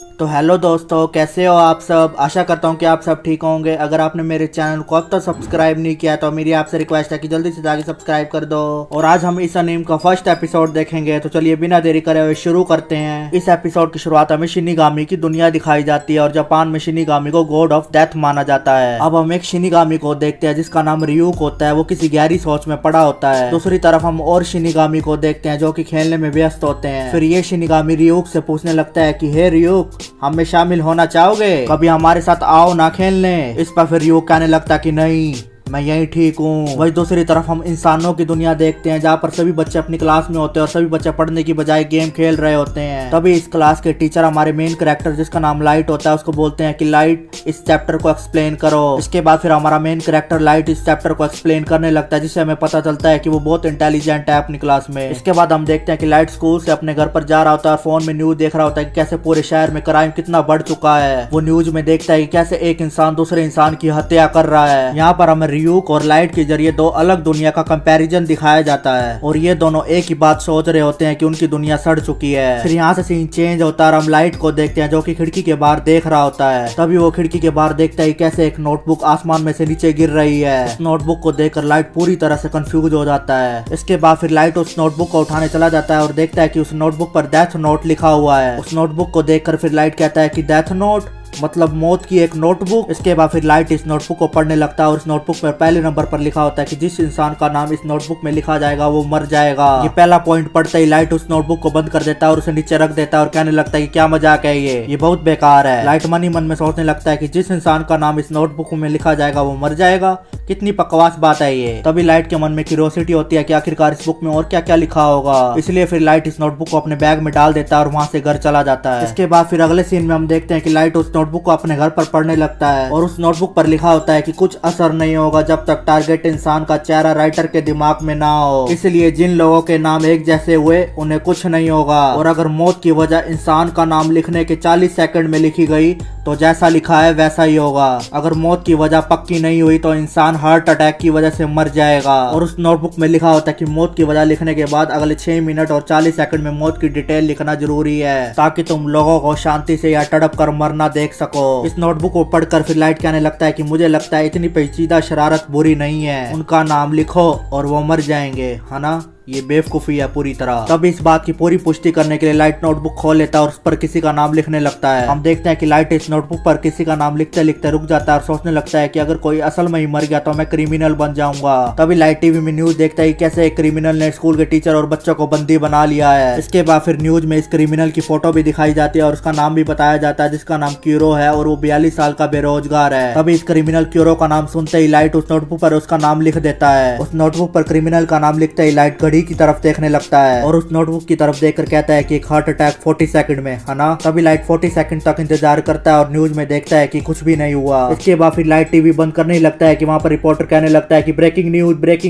तो हेलो दोस्तों, कैसे हो आप सब। आशा करता हूँ कि आप सब ठीक होंगे। अगर आपने मेरे चैनल को अब तक सब्सक्राइब नहीं किया तो मेरी आपसे रिक्वेस्ट है कि जल्दी से जाके सब्सक्राइब कर दो। और आज हम इस अनीम का फर्स्ट एपिसोड देखेंगे, तो चलिए बिना देरी करे हुए शुरू करते हैं। इस एपिसोड की शुरुआत हमें शिनिगामी की दुनिया दिखाई जाती है और जापान में शिनिगामी को गॉड ऑफ डेथ माना जाता है। अब हम एक शिनिगामी को देखते हैं जिसका नाम रियूक होता है। वो किसी गहरी सोच में पड़ा होता है। दूसरी तरफ हम और शिनिगामी को देखते हैं जो कि खेलने में व्यस्त होते हैं। फिर ये शिनिगामी रियूक से पूछने लगता है कि हे रियूक, हमें शामिल होना चाहोगे, कभी हमारे साथ आओ ना खेलने। इस पर फिर रियूक कहने लगता कि नहीं, मैं यही ठीक हूँ। वही दूसरी तरफ हम इंसानों की दुनिया देखते हैं जहाँ पर सभी बच्चे अपनी क्लास में होते हैं और सभी बच्चे पढ़ने की बजाय गेम खेल रहे होते हैं। तभी इस क्लास के टीचर हमारे मेन कैरेक्टर जिसका नाम लाइट होता है उसको बोलते हैं कि लाइट, इस चैप्टर को एक्सप्लेन करो। इसके बाद फिर हमारा मेन कैरेक्टर लाइट इस चैप्टर को एक्सप्लेन करने लगता है, जिससे हमें पता चलता है कि वो बहुत इंटेलिजेंट है अपनी क्लास में। इसके बाद हम देखते हैं कि लाइट स्कूल से अपने घर पर जा रहा होता है और फोन में न्यूज देख रहा होता है कि कैसे पूरे शहर में क्राइम कितना बढ़ चुका है। वो न्यूज में देखता है कि कैसे एक इंसान दूसरे इंसान की हत्या कर रहा है। यहाँ पर हमें रियूक और लाइट के जरिए दो अलग दुनिया का कंपैरिजन दिखाया जाता है और ये दोनों एक ही बात सोच रहे होते हैं कि उनकी दुनिया सड़ चुकी है। फिर यहाँ से सीन चेंज होता है और हम लाइट को देखते हैं जो कि खिड़की के बाहर देख रहा होता है। तभी वो खिड़की के बाहर देखता है कैसे एक नोटबुक आसमान में से नीचे गिर रही है। इस नोटबुक को देखकर लाइट पूरी तरह से कंफ्यूज हो जाता है। इसके बाद फिर लाइट उस नोटबुक को उठाने चला जाता है और देखता है कि उस नोटबुक पर डेथ नोट लिखा हुआ है। उस नोटबुक को देखकर फिर लाइट कहता है कि डेथ नोट मतलब मौत की एक नोटबुक। इसके बाद फिर लाइट इस नोटबुक को पढ़ने लगता है और इस नोटबुक पर पहले नंबर पर लिखा होता है कि जिस इंसान का नाम इस नोटबुक में लिखा जाएगा वो मर जाएगा। ये पहला पॉइंट पढ़ते ही लाइट उस नोटबुक को बंद कर देता है और उसे नीचे रख देता है और कहने लगता है कि क्या मजाक है, ये बहुत बेकार है। लाइट मन ही मन में सोचने लगता है कि जिस इंसान का नाम इस नोटबुक में लिखा जाएगा वो मर जाएगा, कितनी बकवास बात है ये। तभी लाइट के मन में क्यूरियोसिटी होती है कि आखिरकार इस बुक में और क्या क्या लिखा होगा। इसलिए फिर लाइट इस नोटबुक को अपने बैग में डाल देता है और वहाँ से घर चला जाता है। इसके बाद फिर अगले सीन में हम देखते हैं कि लाइट उस नोटबुक को अपने घर पर पढ़ने लगता है और उस नोटबुक पर लिखा होता है कि कुछ असर नहीं होगा जब तक टारगेट इंसान का चेहरा राइटर के दिमाग में ना हो। इसलिए जिन लोगों के नाम एक जैसे हुए उन्हें कुछ नहीं होगा। और अगर मौत की वजह इंसान का नाम लिखने के 40 सेकंड में लिखी गई तो जैसा लिखा है वैसा ही होगा। अगर मौत की वजह पक्की नहीं हुई तो इंसान हार्ट अटैक की वजह से मर जाएगा। और उस नोटबुक में लिखा होता है कि मौत की वजह लिखने के बाद अगले 6 मिनट और 40 सेकंड में मौत की डिटेल लिखना जरूरी है ताकि तुम लोगों को शांति से या तड़प कर मरना देख सको। इस नोटबुक को पढ़कर फिर लाइट कहने लगता है कि मुझे लगता है इतनी पेचीदा शरारत बुरी नहीं है, उनका नाम लिखो और वो मर जाएंगे, है ना। ये बेवकूफी है पूरी तरह। तब इस बात की पूरी पुष्टि करने के लिए लाइट नोटबुक खोल लेता है और उस पर किसी का नाम लिखने लगता है। हम देखते हैं कि लाइट इस नोटबुक पर किसी का नाम लिखते लिखते रुक जाता है और सोचने लगता है कि अगर कोई असल में ही मर गया तो मैं क्रिमिनल बन जाऊंगा। तभी लाइट टीवी में न्यूज देखता है कैसे एक क्रिमिनल ने स्कूल के टीचर और बच्चों को बंदी बना लिया है। इसके बाद फिर न्यूज में इस क्रिमिनल की फोटो भी दिखाई जाती है और उसका नाम भी बताया जाता है जिसका नाम क्यूरो है और वो 42 साल का बेरोजगार है। तभी इस क्रिमिनल क्यूरो का नाम सुनते ही लाइट उस नोटबुक पर उसका नाम लिख देता है। उस नोटबुक पर क्रिमिनल का नाम लिखते ही लाइट घड़ी की तरफ देखने लगता है और उस नोटबुक की तरफ देखकर कहता है कि एक हार्ट अटैक 40 सेकंड में, है ना। तभी लाइट 40 सेकंड तक इंतजार करता है और न्यूज में देखता है कि कुछ भी नहीं हुआ। इसके बाद फिर लाइट टीवी बंद करने ही लगता है कि वहाँ पर रिपोर्टर कहने लगता है कि ब्रेकिंग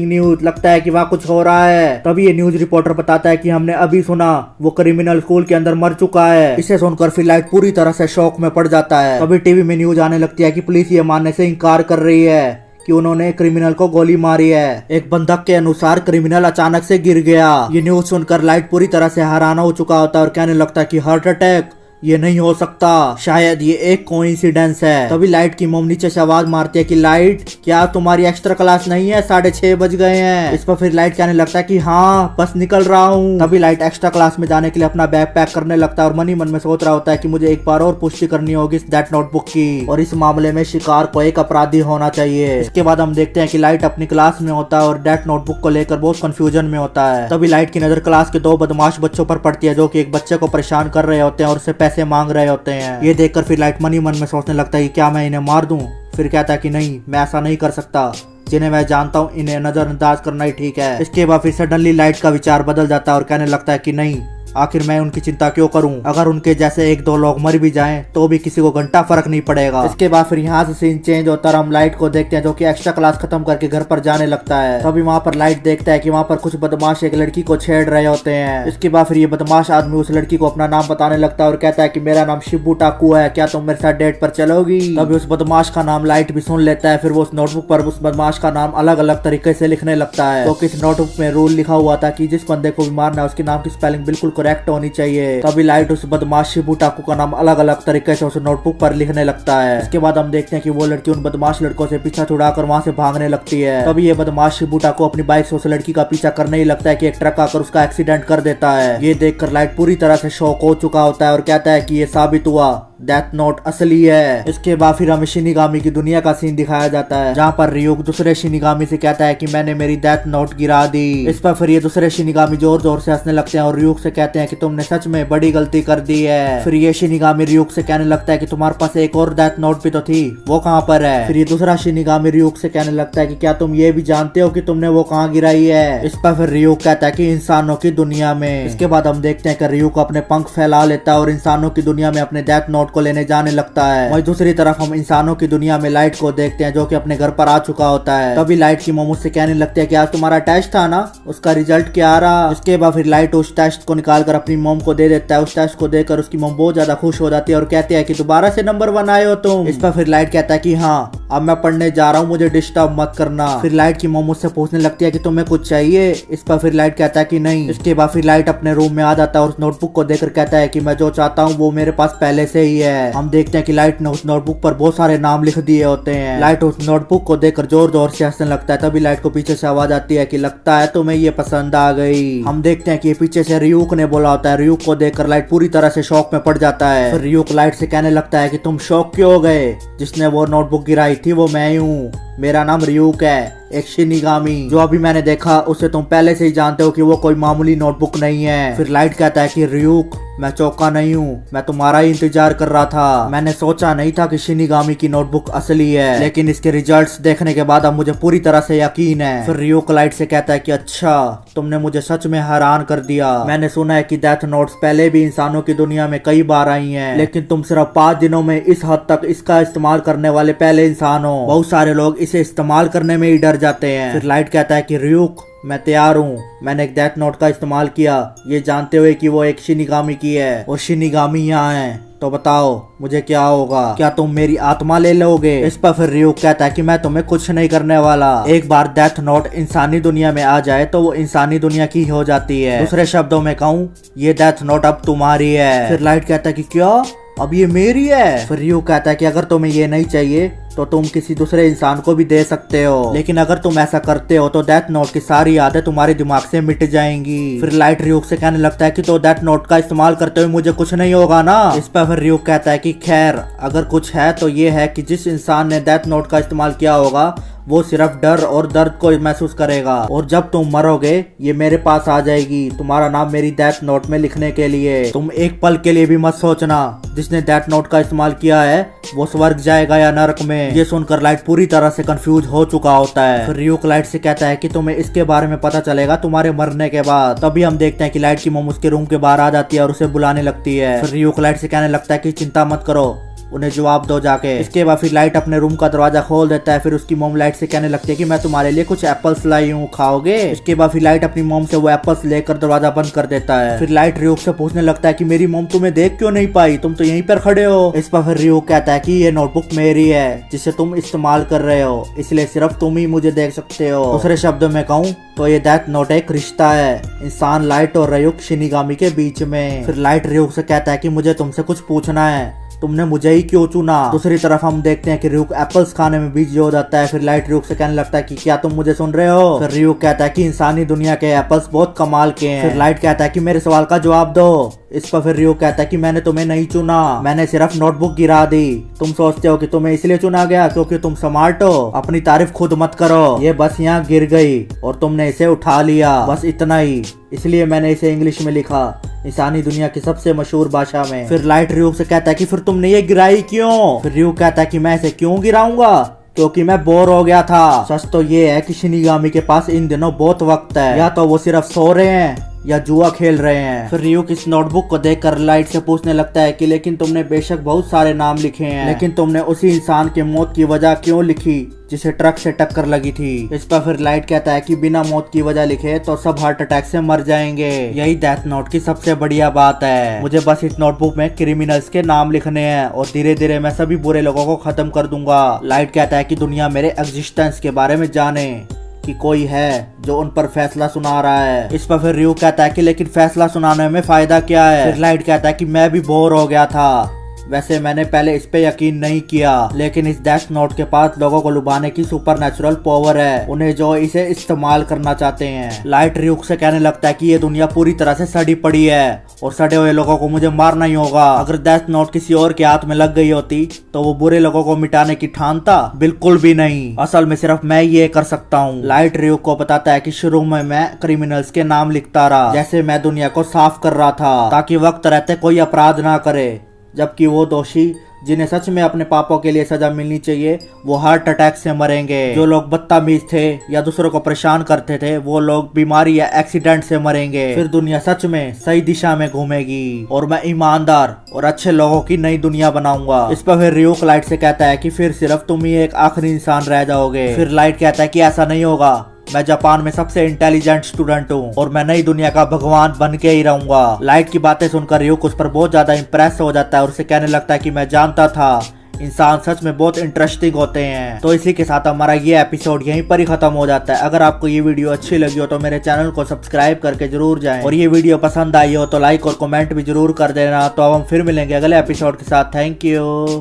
न्यूज, लगता है कि वहाँ कुछ हो रहा है। तभी ये न्यूज रिपोर्टर बताता है कि हमने अभी सुना वो क्रिमिनल स्कूल के अंदर मर चुका है। इसे सुनकर फिर लाइट पूरी तरह से शॉक में पड़ जाता है। तभी टीवी में न्यूज आने लगती है कि पुलिस ये मानने से इनकार कर रही है कि उन्होंने क्रिमिनल को गोली मारी है। एक बंधक के अनुसार क्रिमिनल अचानक से गिर गया। ये न्यूज सुनकर लाइट पूरी तरह से हैरान हो चुका होता है और कहने लगता है कि हार्ट अटैक ये नहीं हो सकता, शायद ये एक कोइंसिडेंस है। तभी लाइट की मम्मी नीचे से आवाज मारती है कि लाइट, क्या तुम्हारी एक्स्ट्रा क्लास नहीं है, 6:30 बज गए हैं। इस पर फिर लाइट कहने लगता है कि हाँ बस निकल रहा हूँ। तभी लाइट एक्स्ट्रा क्लास में जाने के लिए अपना बैग पैक करने लगता है और मन ही मन में सोच रहा होता है कि मुझे एक बार और पुष्टि करनी होगी इस डेथ नोटबुक की और इस मामले में शिकार को एक अपराधी होना चाहिए। इसके बाद हम देखते हैं कि लाइट अपनी क्लास में होता है और डेथ नोटबुक को लेकर बहुत कंफ्यूजन में होता है। तभी लाइट की नजर क्लास के 2 बदमाश बच्चों पर पड़ती है जो कि एक बच्चे को परेशान कर रहे होते हैं और उससे पैसे मांग रहे होते हैं। ये देखकर फिर लाइट मन ही मन में सोचने लगता है कि क्या मैं इन्हें मार दूं। फिर कहता है कि नहीं, मैं ऐसा नहीं कर सकता, जिन्हें मैं जानता हूँ इन्हें नजरअंदाज करना ही ठीक है। इसके बाद फिर सडनली लाइट का विचार बदल जाता है और कहने लगता है कि नहीं, आखिर मैं उनकी चिंता क्यों करूं, अगर उनके जैसे 1-2 लोग मर भी जाएं तो भी किसी को घंटा फर्क नहीं पड़ेगा। इसके बाद फिर यहाँ से सीन चेंज होता है, हम लाइट को देखते हैं जो कि एक्स्ट्रा क्लास खत्म करके घर पर जाने लगता है। तभी वहाँ पर लाइट देखता है कि वहाँ पर कुछ बदमाश एक लड़की को छेड़ रहे होते हैं। इसके बाद फिर ये बदमाश आदमी उस लड़की को अपना नाम बताने लगता है और कहता है कि मेरा नाम शिबू टाकू है, क्या तुम मेरे साथ डेट पर चलोगी। तभी उस बदमाश का नाम लाइट भी सुन लेता है। फिर वो उस नोटबुक पर उस बदमाश का नाम अलग अलग तरीके से लिखने लगता है। तो किस नोटबुक में रूल लिखा हुआ था कि जिस बंदे को भी मारना है उसके नाम की स्पेलिंग बिल्कुल करेक्ट होनी चाहिए। तभी लाइट उस बदमाश शिबुटाकू का नाम अलग अलग तरीके से उस नोटबुक पर लिखने लगता है। इसके बाद हम देखते हैं कि वो लड़की उन बदमाश लड़कों से पीछा छुड़ाकर वहाँ से भागने लगती है। तभी ये बदमाश शिबुटाकू अपनी बाइक से उस लड़की का पीछा करने ही लगता है कि एक ट्रक आकर उसका एक्सीडेंट कर देता है। ये देखकर लाइट पूरी तरह से शॉक हो चुका होता है और कहता है कि ये साबित हुआ डेथ नोट असली है। इसके बाद फिर हमें शिनिगामी की दुनिया का सीन दिखाया जाता है, जहाँ पर रियुक दूसरे शिनिगामी से कहता है कि मैंने मेरी डेथ नोट गिरा दी। इस पर फिर ये दूसरे शिनिगामी जोर जोर से हंसने लगते हैं और रियुक से कहते हैं कि तुमने सच में बड़ी गलती कर दी है। फिर ये शिनिगामी रियुक से कहने लगता है कि तुम्हारे पास एक और डेथ नोट भी तो थी, वो कहाँ पर है। फिर ये दूसरा शिनिगामी रियुक से कहने लगता है कि क्या तुम ये भी जानते हो कि तुमने वो कहाँ गिराई है। इस पर फिर रियुक कहता है कि इंसानों की दुनिया में। इसके बाद हम देखते हैं कि रियुक अपने पंख फैला लेता है और इंसानों की दुनिया में अपने डेथ नोट को लेने जाने लगता है। वहीं दूसरी तरफ हम इंसानों की दुनिया में लाइट को देखते हैं, जो कि अपने घर पर आ चुका होता है। तभी लाइट की मोमो से कहने लगती है कि आज तुम्हारा टेस्ट था ना, उसका रिजल्ट क्या आ रहा। इसके बाद फिर लाइट उस टेस्ट को निकाल कर अपनी मोम को दे देता है। उस टेस्ट को देकर उसकी मोम बहुत ज्यादा खुश हो जाती है और कहती है कि दोबारा से नंबर 1 आए हो तुम। इस पर फिर लाइट कहता है कि हाँ, अब मैं पढ़ने जा रहा हूँ, मुझे डिस्टर्ब मत करना। फिर लाइट की मोम मुझसे पूछने लगती है कि तुम्हें कुछ चाहिए। इस पर फिर लाइट कहता है कि नहीं। इसके बाद फिर लाइट अपने रूम में आ जाता है और उस नोटबुक को देखकर कहता है कि मैं जो चाहता हूँ वो मेरे पास पहले से ही है। हम देखते हैं कि लाइट ने उस नोटबुक पर बहुत सारे नाम लिख दिए होते हैं। लाइट उस नोटबुक को देखकर जोर जोर से हंसने लगता है। तभी लाइट को पीछे से आवाज आती है कि लगता है तुम्हें ये पसंद आ गई। हम देखते हैं कि पीछे से रियुक ने बोला होता है। रियुक को देखकर लाइट पूरी तरह से शौक में पड़ जाता है। फिर रियुक लाइट से कहने लगता है कि तुम शौक क्यों हो गए, जिसने वो नोटबुक गिराई थी वो मैं ही हूँ। मेरा नाम रियुक है, एक शिनिगामी। जो अभी मैंने देखा उसे तुम पहले से ही जानते हो कि वो कोई मामूली नोटबुक नहीं है। फिर लाइट कहता है कि रियुक, मैं चौंका नहीं हूँ, मैं तुम्हारा ही इंतजार कर रहा था। मैंने सोचा नहीं था कि शिनिगामी की नोटबुक असली है, लेकिन इसके रिजल्ट्स देखने के बाद अब मुझे पूरी तरह से यकीन है। फिर रियुक लाइट से कहता है कि अच्छा, तुमने मुझे सच में हैरान कर दिया। मैंने सुना है कि डेथ नोट्स पहले भी इंसानों की दुनिया में कई बार आई हैं, लेकिन तुम सिर्फ 5 दिनों में इस हद तक इसका इस्तेमाल करने वाले पहले इंसान हो। बहुत सारे लोग इसे इस्तेमाल करने में ही डर जाते हैं। फिर लाइट कहता है कि रियुक, मैं तैयार हूँ। मैंने एक डेथ नोट का इस्तेमाल किया, ये जानते हुए कि वो एक शिनिगामी की है और शिनिगामी यहाँ है। तो बताओ मुझे क्या होगा, क्या तुम मेरी आत्मा ले लोगे। इस पर फिर रियुक कहता है कि मैं तुम्हें कुछ नहीं करने वाला। एक बार डेथ नोट इंसानी दुनिया में आ जाए तो वो इंसानी दुनिया की हो जाती है। दूसरे शब्दों में कहूँ, ये डेथ नोट अब तुम्हारी है। फिर लाइट कहता है कि क्या, अब ये मेरी है। फिर रियुक कहता है कि अगर तुम्हें ये नहीं चाहिए तो तुम किसी दूसरे इंसान को भी दे सकते हो, लेकिन अगर तुम ऐसा करते हो तो डेथ नोट की सारी यादें तुम्हारे दिमाग से मिट जाएंगी। फिर लाइट रियुक से कहने लगता है कि तो डेथ नोट का इस्तेमाल करते हुए मुझे कुछ नहीं होगा ना। इस पर फिर रियुक कहता है कि खैर, अगर कुछ है तो ये है कि जिस इंसान ने डेथ नोट का इस्तेमाल किया होगा वो सिर्फ डर और दर्द को महसूस करेगा, और जब तुम मरोगे ये मेरे पास आ जाएगी तुम्हारा नाम मेरी डेथ नोट में लिखने के लिए। तुम एक पल के लिए भी मत सोचना जिसने डेथ नोट का इस्तेमाल किया है वो स्वर्ग जाएगा या नरक में। ये सुनकर लाइट पूरी तरह से कंफ्यूज हो चुका होता है। फिर रियुक लाइट से कहता है कि तुम्हें इसके बारे में पता चलेगा तुम्हारे मरने के बाद। तभी हम देखते हैं कि लाइट की मोम उसके रूम के बाहर आ जाती है और उसे बुलाने लगती है। फिर रियुक लाइट से कहने लगता है कि चिंता मत करो, उन्हें जवाब दो जाके। इसके बाद फिर लाइट अपने रूम का दरवाजा खोल देता है। फिर उसकी मोम लाइट से कहने लगती है कि मैं तुम्हारे लिए कुछ एप्पल्स लाई हूँ, खाओगे। इसके बाद फिर लाइट अपनी मोम से वो एप्पल्स लेकर दरवाजा बंद कर देता है। फिर लाइट रियुक से पूछने लगता है कि मेरी मोम तुम्हें देख क्यों नहीं पाई, तुम तो यहीं पर खड़े हो। इस पर फिर रियुक कहता है कि ये नोटबुक मेरी है जिसे तुम इस्तेमाल कर रहे हो, इसलिए सिर्फ तुम ही मुझे देख सकते हो। दूसरे शब्दों में कहूँ तो ये डेथ नोट एक रिश्ता है इंसान लाइट और रियुक शिनिगामी के बीच में। फिर लाइट रियुक से कहता है कि मुझे तुमसे कुछ पूछना है, तुमने मुझे ही क्यों चुना। दूसरी तरफ हम देखते हैं कि रियुक एप्पल्स खाने में बिजी हो जाता है। फिर लाइट रियुक से कहने लगता है कि क्या तुम मुझे सुन रहे हो। फिर रियुक कहता है कि इंसानी दुनिया के एप्पल्स बहुत कमाल के हैं। फिर लाइट कहता है कि मेरे सवाल का जवाब दो। इस पर फिर रियुक कहता है कि मैंने तुम्हें नहीं चुना, मैंने सिर्फ नोटबुक गिरा दी। तुम सोचते हो कि तुम्हें इसलिए चुना गया क्योंकि तुम स्मार्ट हो, अपनी तारीफ खुद मत करो। ये बस यहाँ गिर गई और तुमने इसे उठा लिया, बस इतना ही, इसलिए मैंने इसे इंग्लिश में लिखा, इंसानी दुनिया की सबसे मशहूर भाषा में। फिर लाइट रियुक से कहता है कि फिर तुमने ये गिराई क्यों। फिर रियुक कहता है कि मैं इसे क्यों गिराऊंगा, क्योंकि मैं बोर हो गया था। सच तो ये है कि शिनिगामी के पास इन दिनों बहुत वक्त है, या तो वो सिर्फ सो रहे हैं या जुआ खेल रहे हैं। फिर रियुक इस नोटबुक को देखकर लाइट से पूछने लगता है कि लेकिन तुमने बेशक बहुत सारे नाम लिखे हैं, लेकिन तुमने उसी इंसान की मौत की वजह क्यों लिखी जिसे ट्रक से टक्कर लगी थी। इस पर फिर लाइट कहता है कि बिना मौत की वजह लिखे तो सब हार्ट अटैक से मर जाएंगे। यही डेथ नोट की सबसे बढ़िया बात है। मुझे बस इस नोटबुक में क्रिमिनल्स के नाम लिखने हैं और धीरे धीरे मैं सभी बुरे लोगों को खत्म कर दूंगा। लाइट कहता है कि दुनिया मेरे एग्जिस्टेंस के बारे में जाने, कि कोई है जो उन पर फैसला सुना रहा है। इस पर फिर रियो कहता है कि लेकिन फैसला सुनाने में फायदा क्या है। फिर लाइट कहता है कि मैं भी बोर हो गया था, वैसे मैंने पहले इस पे यकीन नहीं किया, लेकिन इस डेथ नोट के पास लोगों को लुभाने की सुपरनेचुरल पावर है, उन्हें जो इसे इस्तेमाल करना चाहते हैं। लाइट रियुक से कहने लगता है कि ये दुनिया पूरी तरह से सड़ी पड़ी है और सड़े हुए लोगों को मुझे मारना ही होगा। अगर डेथ नोट किसी और के हाथ में लग गई होती तो वो बुरे लोगों को मिटाने की ठानता? बिल्कुल भी नहीं, असल में सिर्फ मैं ये कर सकता हूँ। लाइट रियुक को बताता है कि शुरू में मैं क्रिमिनल्स के नाम लिखता रहा, जैसे मैं दुनिया को साफ कर रहा था ताकि वक्त रहते कोई अपराध ना करे, जबकि वो दोषी जिन्हें सच में अपने पापों के लिए सजा मिलनी चाहिए वो हार्ट अटैक से मरेंगे। जो लोग बदतमीज थे या दूसरों को परेशान करते थे वो लोग बीमारी या एक्सीडेंट से मरेंगे। फिर दुनिया सच में सही दिशा में घूमेगी और मैं ईमानदार और अच्छे लोगों की नई दुनिया बनाऊंगा। इस पर फिर रियुक लाइट से कहता है कि फिर सिर्फ तुम ही एक आखिरी इंसान रह जाओगे। फिर लाइट कहता है कि ऐसा नहीं होगा, मैं जापान में सबसे इंटेलिजेंट स्टूडेंट हूँ और मैं नई दुनिया का भगवान बन के ही रहूंगा। लाइट की बातें सुनकर रियुक उस पर बहुत ज्यादा इंप्रेस हो जाता है और उसे कहने लगता है कि मैं जानता था इंसान सच में बहुत इंटरेस्टिंग होते हैं। तो इसी के साथ हमारा ये एपिसोड यहीं पर ही खत्म हो जाता है। अगर आपको ये वीडियो अच्छी लगी हो तो मेरे चैनल को सब्सक्राइब करके जरूर जाएं और ये वीडियो पसंद आई हो तो लाइक और कमेंट भी जरूर कर देना। तो अब हम फिर मिलेंगे अगले एपिसोड के साथ। Thank you.